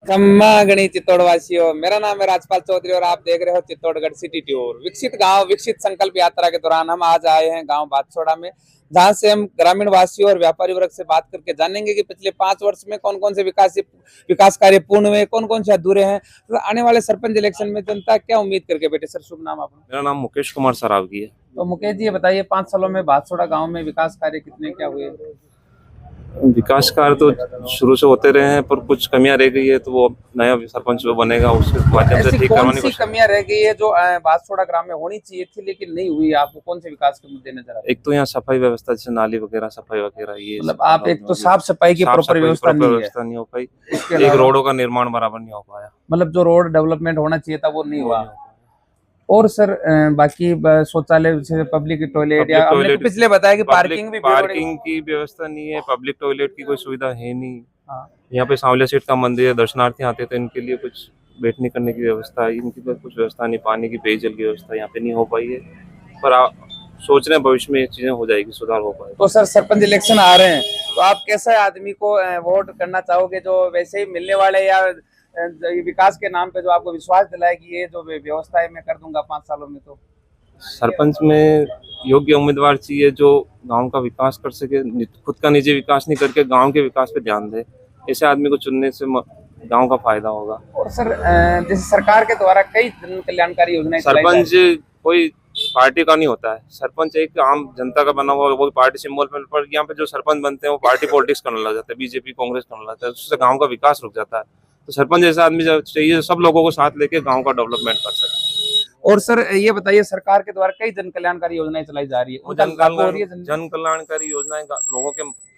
खम्मा गणी चित्तौड़ वासियों, मेरा नाम है राजपाल चौधरी और आप देख रहे हो चित्तौड़गढ़ सिटी टूर। विकसित गांव विकसित संकल्प यात्रा के दौरान हम आज आए हैं गांव बादसोड़ा में, जहां से हम ग्रामीण वासियों और व्यापारी वर्ग से बात करके जानेंगे कि पिछले 5 वर्ष में कौन कौन से विकास कार्य पूर्ण हुए, कौन कौन से अधूरे हैं। तो आने वाले सरपंच इलेक्शन में जनता क्या उम्मीद करके बैठे। सर शुभ नाम आपका? मेरा नाम मुकेश कुमार सरावगी है। तो मुकेश जी ये बताइए, 5 सालों में बादसोड़ा गाँव में विकास कार्य कितने क्या हुए? विकास कार्य तो शुरू से होते रहे हैं, पर कुछ कमियां रह गई है, तो वो नया सरपंच जो बनेगा उसके माध्यम से ठीक करवाने की। कमियां रह गई है जो बादसोड़ा ग्राम में होनी चाहिए थी लेकिन नहीं हुई? आपको कौन से विकास के मुद्दे नजर आए? एक तो यहाँ सफाई व्यवस्था, जैसे नाली वगैरह, सफाई वगैरह, ये मतलब आप एक तो साफ सफाई की प्रॉपर व्यवस्था नहीं हो पाई, एक रोडों का निर्माण बराबर नहीं हो पाया। मतलब जो रोड डेवलपमेंट होना चाहिए था वो नहीं हुआ। और सर बाकी शौचालय जैसे पब्लिक टॉयलेट या हमने पिछले बताया कि पार्किंग की व्यवस्था नहीं है, पब्लिक टॉयलेट की कोई सुविधा है नहीं। यहाँ पे सांवलिया सेठ का मंदिर है, दर्शनार्थी आते तो इनके लिए कुछ बैठने करने की व्यवस्था है, इनकी कुछ व्यवस्था नहीं, पानी की पेयजल की व्यवस्था यहाँ पे नहीं हो पाई है। पर सोच रहे हैं भविष्य में ये चीजें हो जाएगी, सुधार हो पाएगा। तो सर सरपंच इलेक्शन आ रहे हैं, तो आप कैसे आदमी को वोट करना चाहोगे जो वैसे ही मिलने वाले, या विकास के नाम पे जो आपको विश्वास दिलाए कि ये जो व्यवस्था है मैं कर दूंगा 5 सालों में? तो सरपंच में योग्य उम्मीदवार चाहिए जो गांव का विकास कर सके, खुद का निजी विकास नहीं करके गांव के विकास पे ध्यान दे। ऐसे आदमी को चुनने से गांव का फायदा होगा। और सर जैसे सरकार के द्वारा कई जन कल्याणकारी योजनाएं, सरपंच कोई पार्टी का नहीं होता है, सरपंच एक आम जनता का बना हुआ, वो पार्टी सिंबल पर यहाँ पे जो सरपंच बनते हैं वो पार्टी पॉलिटिक्स करने लग जाते हैं, बीजेपी कांग्रेस करने लगता है, उससे गाँव का विकास रुक जाता है। तो सरपंच जैसा आदमी चाहिए सब लोगों को साथ लेके गांव का डेवलपमेंट कर सके। और सर ये बताइए, सरकार के द्वारा कई जन कल्याणकारी योजनाएं चलाई जा रही है, जन कल्याणकारी योजनाएं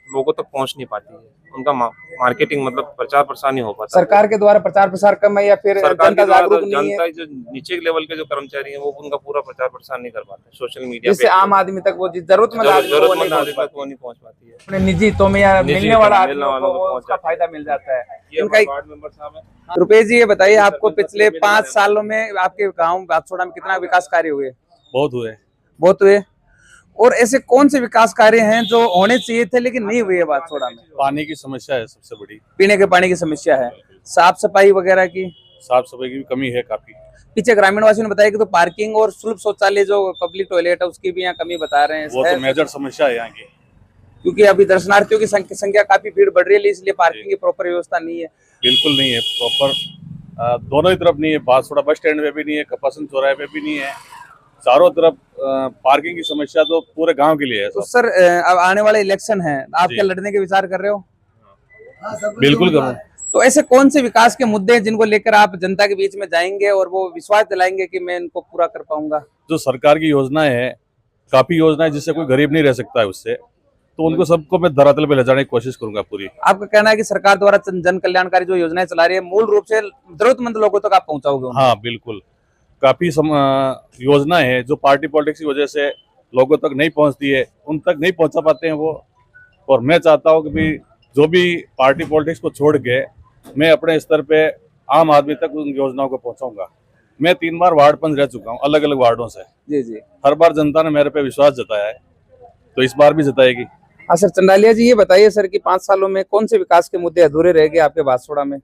लोगों तक पहुंच नहीं पाती है, उनका मार्केटिंग मतलब प्रचार प्रसार नहीं हो पाता। सरकार के द्वारा प्रचार प्रसार कम है या फिर जनता जागरूक नहीं है? जो नीचे के लेवल के जो कर्मचारी हैं वो उनका पूरा प्रचार प्रसार नहीं कर पाते सोशल मीडिया पे, आम आदमी तक वो जरूरतमंद आदमी तक वो नहीं पहुंच पाती है। अपने निजी तो में या मिलने वाला उसका फायदा मिल जाता है। रुपेश जी ये बताइए, आपको पिछले 5 सालों में आपके गाँव बादसोड़ा में कितना विकास कार्य हुए? बहुत हुए। और ऐसे कौन से विकास कार्य हैं जो होने चाहिए थे लेकिन नहीं हुए बादसोड़ा में? पानी की समस्या है सबसे बड़ी, पीने के पानी की समस्या है, साफ सफाई वगैरह की, साफ सफाई की भी कमी है काफी। पीछे ग्रामीण वासियों ने बताया कि तो पार्किंग और सुलभ शौचालय जो पब्लिक टॉयलेट है उसकी भी यहाँ कमी बता रहे हैं। वो तो मेजर समस्या है यहाँ की, क्योंकि अभी दर्शनार्थियों की संख्या काफी भीड़ बढ़ रही है, इसलिए पार्किंग की प्रॉपर व्यवस्था नहीं है। बिल्कुल नहीं है प्रॉपर, दोनों ही तरफ नहीं है, बादसोड़ा बस स्टैंड पे भी नहीं है, कपासन चौराहे पे भी नहीं है, चारों तरफ पार्किंग की समस्या तो पूरे गांव के लिए है। तो सर अब आने वाले इलेक्शन है, आप क्या लड़ने के विचार कर रहे हो? बिल्कुल करूँ। तो ऐसे कौन से विकास के मुद्दे हैं जिनको लेकर आप जनता के बीच में जाएंगे और वो विश्वास दिलाएंगे कि मैं इनको पूरा कर पाऊंगा? जो सरकार की योजनाएं है, काफी योजनाएं जिससे कोई गरीब नहीं रह सकता है उससे, तो उनको सबको मैं धरातल पे ले जाने की कोशिश करूंगा पूरी। आपका कहना है कि सरकार द्वारा जन कल्याणकारी जो योजनाएं चला रही है मूल रूप से जरूरतमंद लोगों तक आप पहुंचाओगे? हाँ बिल्कुल, काफी योजना है जो पार्टी पॉलिटिक्स की वजह से लोगों तक नहीं पहुंचती है, उन तक नहीं पहुंचा पाते हैं वो। और मैं चाहता हूं कि भी जो भी पार्टी पॉलिटिक्स को छोड़ के मैं अपने स्तर पे आम आदमी तक उन योजनाओं को पहुंचाऊंगा। मैं 3 बार वार्ड पंच रह चुका हूं अलग अलग वार्डों से। जी। हर बार जनता ने मेरे पे विश्वास जताया है, तो इस बार भी जताएगी। हाँ सर, चंडालिया जी ये बताइए सर कि 5 सालों में कौन से विकास के मुद्दे अधूरे रह गए आपके बादसोड़ा में?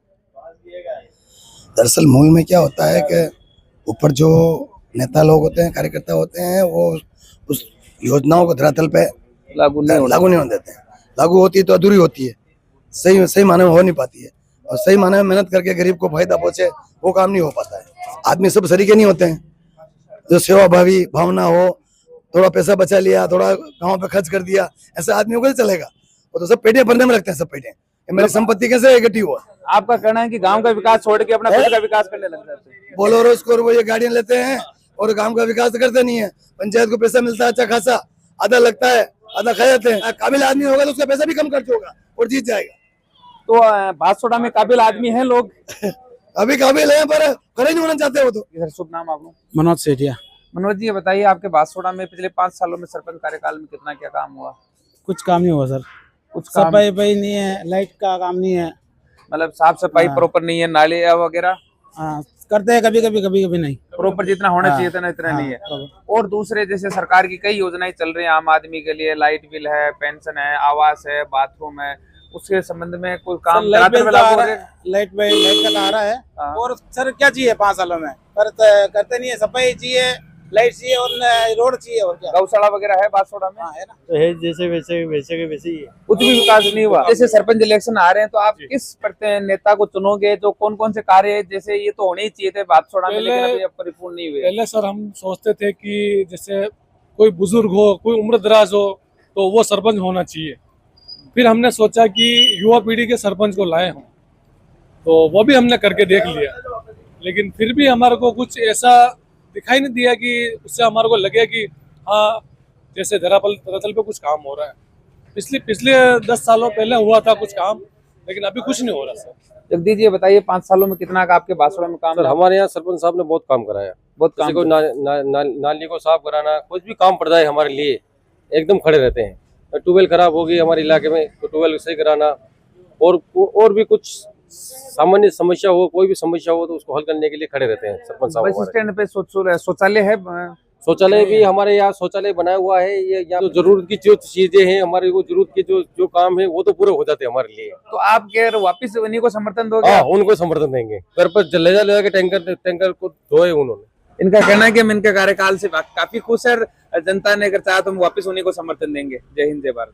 दरअसल मूल में क्या होता है कि ऊपर जो नेता लोग होते हैं, कार्यकर्ता होते हैं, वो उस योजनाओं को धरातल पे लागू नहीं होने देते हैं। लागू होती है तो अधूरी होती है, सही माने में हो नहीं पाती है, और सही माने में मेहनत करके गरीब को फायदा पहुंचे वो काम नहीं हो पाता है। आदमी सब सरीके नहीं होते हैं, जो सेवा भावी भावना हो, थोड़ा पैसा बचा लिया, थोड़ा गाँव पे खर्च कर दिया, ऐसा आदमियों को चलेगा? वो तो सब पेटियां भरने में रखते हैं, सब पेटियां मेरी संपत्ति कैसे इकट्ठी हुआ। आपका कहना है कि गांव का विकास छोड़ के अपना खुद का विकास करने लग जाते हैं? बोलेरो स्कोर वो ये गाड़ियां लेते हैं और गांव का विकास करते नहीं है। पंचायत को पैसा मिलता है अच्छा खासा, आधा लगता है आधा खा जाते हैं। काबिल आदमी होगा तो उसका पैसा भी कम खर्च होगा और जीत जाएगा। तो बादसोड़ा में काबिल आदमी है लोग? अभी काबिल है पर खड़े नहीं होना चाहते वो तो। शुभ नाम आपका? मनोज सेठिया। मनोज जी ये बताइए, आपके बादसोड़ा में पिछले 5 सालों में सरपंच कार्यकाल में कितना क्या काम हुआ? कुछ काम नहीं हुआ सर, कुछ सफाई नहीं है, लाइट का काम नहीं है, मतलब साफ सफाई प्रॉपर नहीं है, नाले वगैरह करते हैं कभी कभी नहीं, प्रॉपर जितना होना चाहिए था ना इतना नहीं है। और दूसरे जैसे सरकार की कई योजनाएं चल रही है आम आदमी के लिए, लाइट बिल है, पेंशन है, आवास है, बाथरूम है, उसके संबंध में कोई काम लाइट धरातल बिल पे तो आ लागू हो रहा रहे है, लाइट का आ रहा है। हाँ। और सर क्या चाहिए 5 सालों में? करते नहीं है, सफाई चाहिए, लाइट चाहिए और रोड चाहिए और क्या। गौशाला वगैरह है बांसवाड़ा में? हाँ है ना। तो है जैसे वैसे वैसे के वैसे ही है। कुछ भी विकास नहीं हुआ। जैसे सरपंच इलेक्शन आ रहे हैं तो आप किस नेता को चुनोगे, जो कौन कौन से कार्य है, जैसे ये तो होने ही चाहिए थे बांसवाड़ा में, लेकिन अभी अब परिपूर्ण नहीं हुए। पहले सर हम सोचते थे कि जैसे कोई बुजुर्ग हो, कोई उम्र दराज हो तो वो सरपंच होना चाहिए। फिर हमने सोचा कि युवा पीढ़ी के सरपंच को लाए हम, तो वो भी हमने करके देख लिया, लेकिन फिर भी हमारे को कुछ ऐसा दिखाई नहीं दिया कि उससे हमारे को लगे कि हाँ जैसे धरातल पे कुछ काम हो रहा है। पिछले 10 सालों पहले हुआ था कुछ काम, लेकिन अभी कुछ नहीं हो रहा सर। जगदीश जी बताइए, 5 सालों में कितना का आपके बांसवाड़ा में काम सर हमारे यहाँ सरपंच साहब ने बहुत काम कराया। बहुत जैसे काम कोई नाली को साफ कराना, कुछ भी काम पड़ता है हमारे लिए एकदम खड़े रहते हैं। ट्यूबवेल खराब होगी हमारे इलाके में तो ट्यूबवेल सही कराना, और भी कुछ सामान्य समस्या हो, कोई भी समस्या हो तो उसको हल करने के लिए खड़े रहते हैं सरपंच साहब बस हमारे। स्टैंड पे शौचालय है? शौचालय भी हमारे यहाँ शौचालय बनाया हुआ है। ये यहाँ जो जरूरत की जो चीजें हैं हमारे को जरूरत के जो काम है वो तो पूरे हो जाते हैं हमारे लिए। तो आप क्या वापिस उन्हीं को समर्थन दोगे? हाँ उनको समर्थन देंगे। घर पर ले जा के टैंकर को धोए उन्होंने। इनका कहना है कि हम इनके कार्यकाल से काफी खुश है, जनता ने अगर चाहा तो हम वापिस उन्हीं को समर्थन देंगे। जय हिंद, जय भारत।